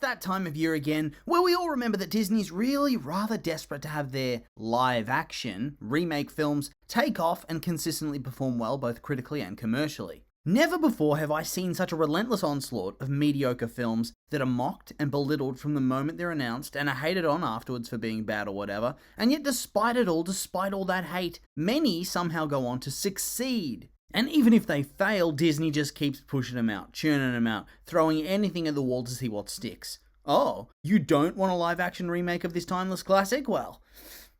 that time of year again where we all remember that Disney's really rather desperate to have their live-action remake films take off and consistently perform well both critically and commercially. Never before have I seen such a relentless onslaught of mediocre films that are mocked and belittled from the moment they're announced and are hated on afterwards for being bad or whatever, and yet despite all that hate, many somehow go on to succeed. And even if they fail, Disney just keeps pushing them out, churning them out, throwing anything at the wall to see what sticks. Oh, you don't want a live-action remake of this timeless classic? Well,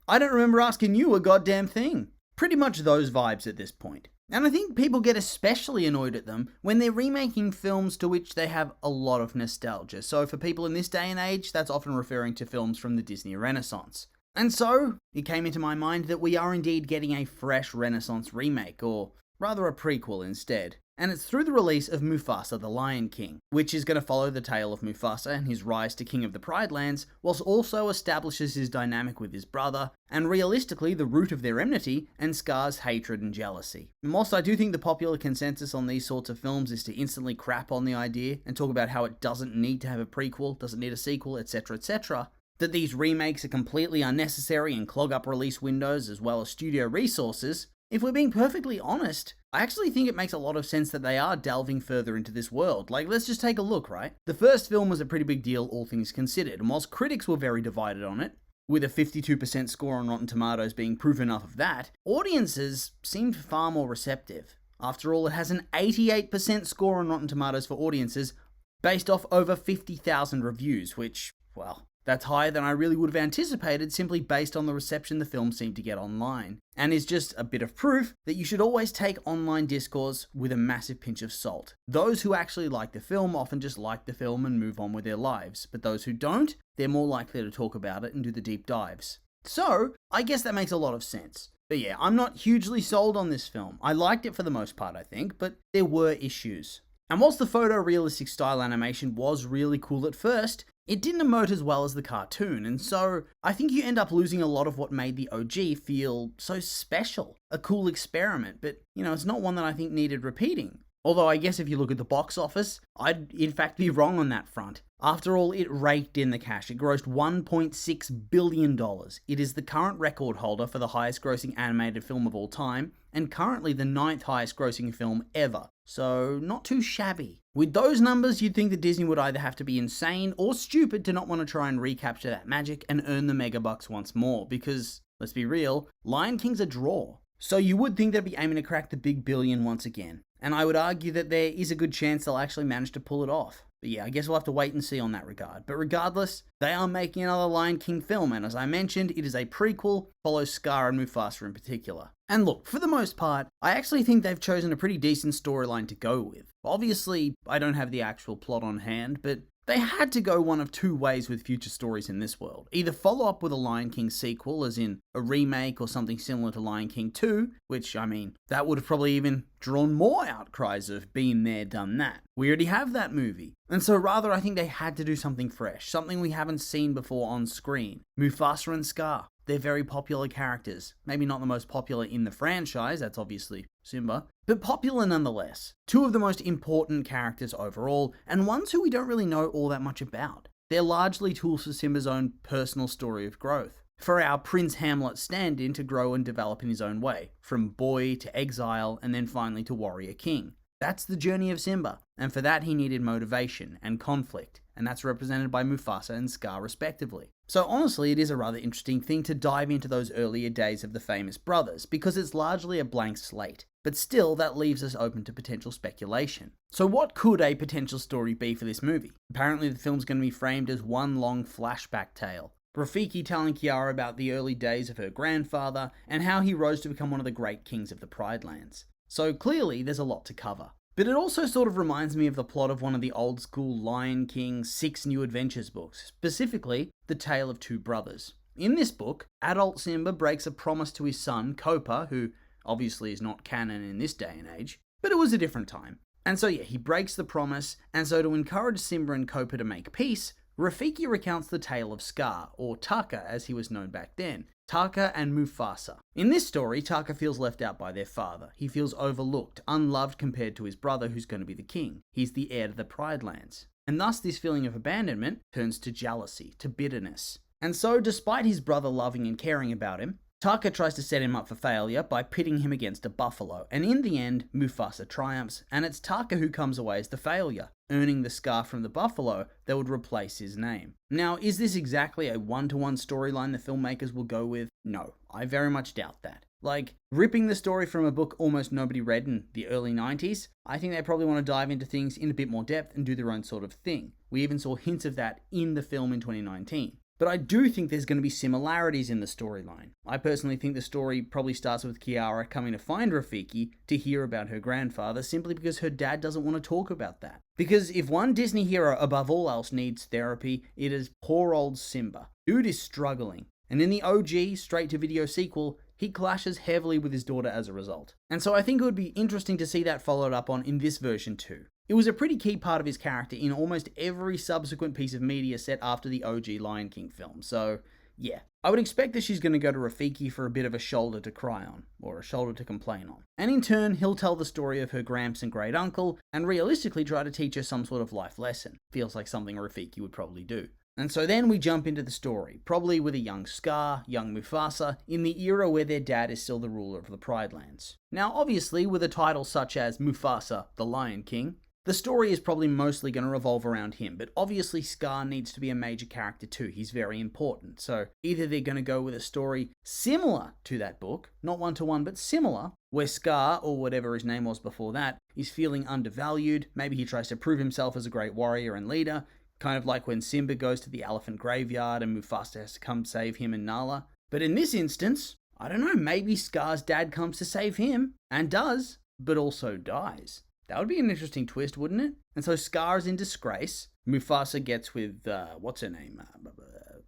I don't remember asking you a goddamn thing. Pretty much those vibes at this point. And I think people get especially annoyed at them when they're remaking films to which they have a lot of nostalgia. So for people in this day and age, that's often referring to films from the Disney Renaissance. And so, it came into my mind that we are indeed getting a fresh Renaissance remake, or rather a prequel instead. And it's through the release of Mufasa the Lion King, which is going to follow the tale of Mufasa and his rise to King of the Pride Lands, whilst also establishes his dynamic with his brother, and realistically the root of their enmity and Scar's hatred and jealousy. And whilst I do think the popular consensus on these sorts of films is to instantly crap on the idea and talk about how it doesn't need to have a prequel, doesn't need a sequel, etc., that these remakes are completely unnecessary and clog up release windows as well as studio resources, if we're being perfectly honest, I actually think it makes a lot of sense that they are delving further into this world. Like, let's just take a look, right? The first film was a pretty big deal, all things considered, and whilst critics were very divided on it, with a 52% score on Rotten Tomatoes being proof enough of that, audiences seemed far more receptive. After all, it has an 88% score on Rotten Tomatoes for audiences, based off over 50,000 reviews, which, well, that's higher than I really would have anticipated simply based on the reception the film seemed to get online, and is just a bit of proof that you should always take online discourse with a massive pinch of salt. Those who actually like the film often just like the film and move on with their lives, but those who don't, they're more likely to talk about it and do the deep dives. So, I guess that makes a lot of sense. But yeah, I'm not hugely sold on this film. I liked it for the most part, I think, but there were issues. And whilst the photorealistic style animation was really cool at first, it didn't emote as well as the cartoon, and so I think you end up losing a lot of what made the OG feel so special. A cool experiment, but it's not one that I think needed repeating. Although I guess if you look at the box office, I'd in fact be wrong on that front. After all, it raked in the cash. It grossed $1.6 billion. It is the current record holder for the highest grossing animated film of all time, and currently the 9th highest grossing film ever. So, not too shabby. With those numbers, you'd think that Disney would either have to be insane or stupid to not want to try and recapture that magic and earn the megabucks once more, because, let's be real, Lion King's a draw. So you would think they'd be aiming to crack the big billion once again. And I would argue that there is a good chance they'll actually manage to pull it off. But yeah, I guess we'll have to wait and see on that regard. But regardless, they are making another Lion King film, and as I mentioned, it is a prequel, follows Scar and Mufasa in particular. And look, for the most part, I actually think they've chosen a pretty decent storyline to go with. Obviously, I don't have the actual plot on hand, but they had to go one of two ways with future stories in this world. Either follow up with a Lion King sequel, as in a remake or something similar to Lion King 2, which, that would have probably even drawn more outcries of been there, done that. We already have that movie. And so rather, I think they had to do something fresh, something we haven't seen before on screen. Mufasa and Scar. They're very popular characters. Maybe not the most popular in the franchise, that's obviously Simba, but popular nonetheless. Two of the most important characters overall, and ones who we don't really know all that much about. They're largely tools for Simba's own personal story of growth. For our Prince Hamlet stand-in to grow and develop in his own way, from boy to exile and then finally to warrior king. That's the journey of Simba, and for that he needed motivation and conflict, and that's represented by Mufasa and Scar respectively. So honestly, it is a rather interesting thing to dive into those earlier days of the famous brothers, because it's largely a blank slate, but still that leaves us open to potential speculation. So what could a potential story be for this movie? Apparently the film's going to be framed as one long flashback tale. Rafiki telling Kiara about the early days of her grandfather, and how he rose to become one of the great kings of the Pride Lands. So clearly, there's a lot to cover. But it also sort of reminds me of the plot of one of the old school Lion King 6 New Adventures books, specifically The Tale of Two Brothers. In this book, adult Simba breaks a promise to his son, Kopa, who obviously is not canon in this day and age, but it was a different time. And so yeah, he breaks the promise, and so to encourage Simba and Kopa to make peace, Rafiki recounts the tale of Scar, or Taka as he was known back then, Taka and Mufasa. In this story, Taka feels left out by their father. He feels overlooked, unloved compared to his brother who's going to be the king. He's the heir to the Pride Lands. And thus this feeling of abandonment turns to jealousy, to bitterness. And so, despite his brother loving and caring about him, Taka tries to set him up for failure by pitting him against a buffalo, and in the end, Mufasa triumphs, and it's Taka who comes away as the failure, earning the scar from the buffalo that would replace his name. Now, is this exactly a one-to-one storyline the filmmakers will go with? No, I very much doubt that. Like, ripping the story from a book almost nobody read in the early 90s, I think they probably want to dive into things in a bit more depth and do their own sort of thing. We even saw hints of that in the film in 2019. But I do think there's going to be similarities in the storyline. I personally think the story probably starts with Kiara coming to find Rafiki to hear about her grandfather simply because her dad doesn't want to talk about that. Because if one Disney hero above all else needs therapy, it is poor old Simba. Dude is struggling. And in the OG straight-to-video sequel, he clashes heavily with his daughter as a result. And so I think it would be interesting to see that followed up on in this version too. It was a pretty key part of his character in almost every subsequent piece of media set after the OG Lion King film, so yeah. I would expect that she's going to go to Rafiki for a bit of a shoulder to cry on, or a shoulder to complain on. And in turn, he'll tell the story of her gramps and great uncle, and realistically try to teach her some sort of life lesson. Feels like something Rafiki would probably do. And so then we jump into the story, probably with a young Scar, young Mufasa, in the era where their dad is still the ruler of the Pride Lands. Now obviously, with a title such as Mufasa, the Lion King, the story is probably mostly going to revolve around him, but obviously Scar needs to be a major character too. He's very important. So either they're going to go with a story similar to that book, not one-to-one, but similar, where Scar, or whatever his name was before that, is feeling undervalued. Maybe he tries to prove himself as a great warrior and leader, kind of like when Simba goes to the elephant graveyard and Mufasa has to come save him and Nala. But in this instance, I don't know, maybe Scar's dad comes to save him, and does, but also dies. That would be an interesting twist, wouldn't it? And so Scar is in disgrace. Mufasa gets with, what's her name?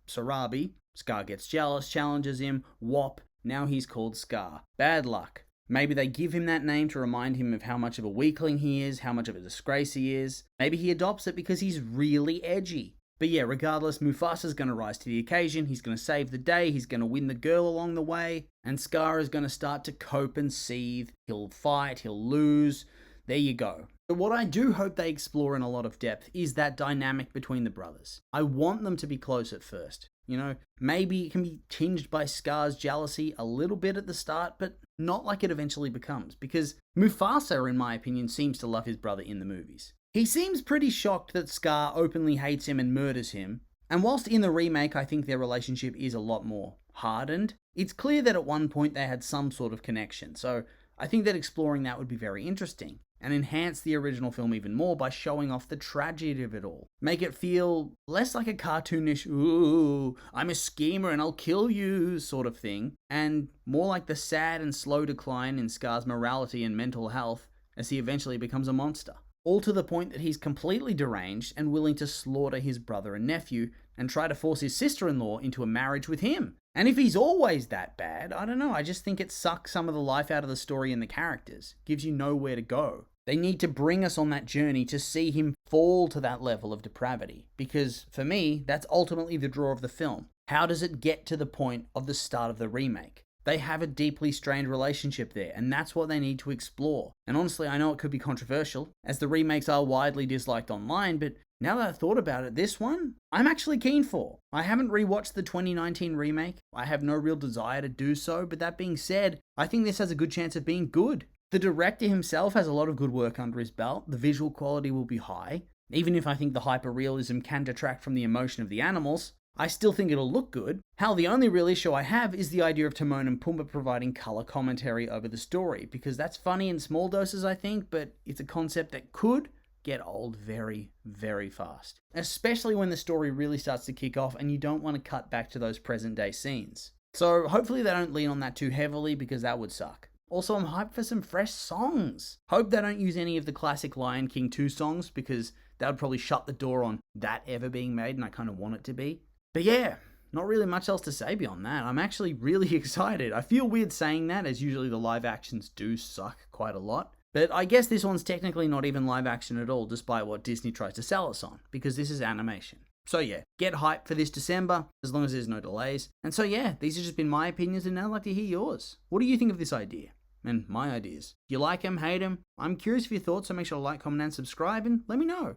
Sarabi. Scar gets jealous, challenges him. Whop. Now he's called Scar. Bad luck. Maybe they give him that name to remind him of how much of a weakling he is, how much of a disgrace he is. Maybe he adopts it because he's really edgy. But yeah, regardless, Mufasa's going to rise to the occasion. He's going to save the day. He's going to win the girl along the way. And Scar is going to start to cope and seethe. He'll fight. He'll lose. There you go. But what I do hope they explore in a lot of depth is that dynamic between the brothers. I want them to be close at first. You know, maybe it can be tinged by Scar's jealousy a little bit at the start, but not like it eventually becomes. Because Mufasa, in my opinion, seems to love his brother in the movies. He seems pretty shocked that Scar openly hates him and murders him. And whilst in the remake I think their relationship is a lot more hardened, it's clear that at one point they had some sort of connection. So I think that exploring that would be very interesting, and enhance the original film even more by showing off the tragedy of it all. Make it feel less like a cartoonish, ooh, I'm a schemer and I'll kill you sort of thing, and more like the sad and slow decline in Scar's morality and mental health as he eventually becomes a monster. All to the point that he's completely deranged and willing to slaughter his brother and nephew and try to force his sister-in-law into a marriage with him. And if he's always that bad, I don't know, I just think it sucks some of the life out of the story and the characters. Gives you nowhere to go. They need to bring us on that journey to see him fall to that level of depravity. Because, for me, that's ultimately the draw of the film. How does it get to the point of the start of the remake? They have a deeply strained relationship there, and that's what they need to explore. And honestly, I know it could be controversial, as the remakes are widely disliked online, but now that I've thought about it, this one, I'm actually keen for. I haven't rewatched the 2019 remake. I have no real desire to do so, but that being said, I think this has a good chance of being good. The director himself has a lot of good work under his belt. The visual quality will be high. Even if I think the hyperrealism can detract from the emotion of the animals, I still think it'll look good. Hell, the only real issue I have is the idea of Timon and Pumbaa providing colour commentary over the story, because that's funny in small doses, I think, but it's a concept that could get old very, very fast. Especially when the story really starts to kick off and you don't want to cut back to those present day scenes. So hopefully they don't lean on that too heavily, because that would suck. Also, I'm hyped for some fresh songs. Hope they don't use any of the classic Lion King 2 songs, because that would probably shut the door on that ever being made, and I kind of want it to be. But yeah, not really much else to say beyond that. I'm actually really excited. I feel weird saying that, as usually the live actions do suck quite a lot. But I guess this one's technically not even live action at all, despite what Disney tries to sell us on, because this is animation. So yeah, get hyped for this December, as long as there's no delays. And so yeah, these have just been my opinions, and now I'd like to hear yours. What do you think of this idea? And my ideas. Do you like them, hate them? I'm curious for your thoughts, so make sure to like, comment, and subscribe, and let me know.